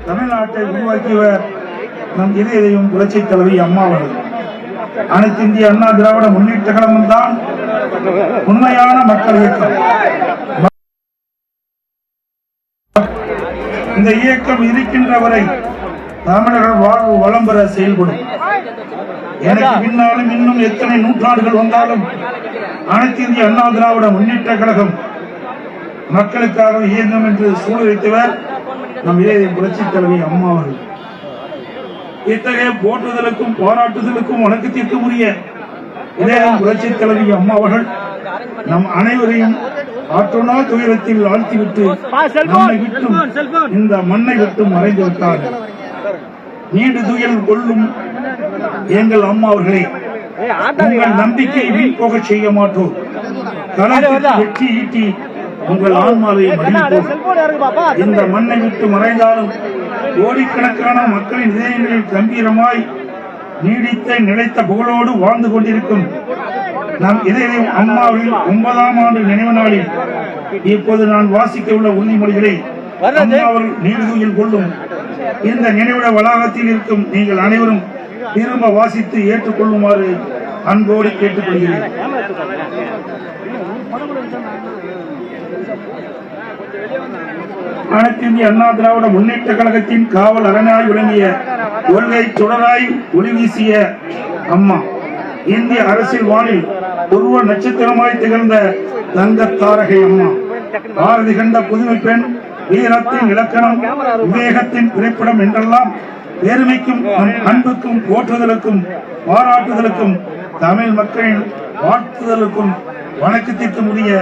தமிழ்நாட்டை உருவாக்கியவர் நம் இதயம் புரட்சி தலைவி அம்மா அவர்கள். அனைத்து இந்திய அண்ணா திராவிட முன்னேற்ற கழகம் தான் உண்மையான மக்கள் இயக்கம். இந்த இயக்கம் இருக்கின்ற வரை தமிழர்கள் வாழ்வு வளம் பெற செயல்படும். எனக்கு பின்னாலும் இன்னும் எத்தனை நூற்றாண்டுகள் வந்தாலும் அனைத்து இந்திய அண்ணா திராவிட முன்னேற்ற கழகம் மக்களுக்காக இயங்கும் என்று சூழ்நிலைத்தவர் நம் இதயம் புரட்சி தலைவி அம்மா அவர்கள். இத்தகைய போற்றுதலுக்கும் பாராட்டுதலுக்கும் வணக்கத்திற்கும் உரிய இதயம் புரட்சி தலைவி அம்மா அவர்கள் நம் அனைவரையும் ஆற்றுணா துயரத்தில் ஆழ்த்திவிட்டு நம்மை விட்டும் இந்த மண்ணை விட்டும் மறைந்து விட்டார்கள். நீண்டு துயல் கொள்ளும் எங்கள் அம்மா அவர்களே, உங்கள் நம்பிக்கை வீண் போக செய்ய மாட்டோம். களத்தில் வெற்றி ஈட்டி உங்கள் ஆன்மாவை மகிழ்ப்போம். இந்த மண்ணை விட்டு மறைந்தாலும் கோடிக்கணக்கான மக்களின் இதயங்களில் கம்பீரமாய் நீடித்த நிலைத்த புகழோடு வாழ்ந்து கொண்டிருக்கும் நம் இதயம் அம்மாவின் 9ஆம் ஆண்டு நினைவு நாளில் இப்போது நான் வாசிக்க உள்ள உறுதிமொழிகளை அம்மாவர்கள் நீடுதுயில் கொள்ளும் இந்த நினைவிட வளாகத்தில் இருக்கும் நீங்கள் அனைவரும் திரும்ப வாசித்து ஏற்றுக்கொள்ளுமாறு அன்போடு கேட்டுக்கொள்கிறேன். அனைத்து இந்திய அண்ணா திராவிட முன்னேற்ற கழகத்தின் காவல் அரணாய் விளங்கிய கொள்கை தொடராய் ஒளி வீசிய அம்மா, இந்திய அரசியல் வானில் உருவ நட்சத்திரமாய் திகழ்ந்த தங்க தாரகை அம்மா, பாரதி கண்ட புதுமை பெண், வீரத்தின் இலக்கணம், விவேகத்தின் பிறப்பிடம் என்றெல்லாம் பெருமைக்கும் அன்புக்கும் போற்றுதலுக்கும் பாராட்டுதலுக்கும் தமிழ் மக்களின் வாழ்த்துதலுக்கும் வணக்கத்திற்கும் உரிய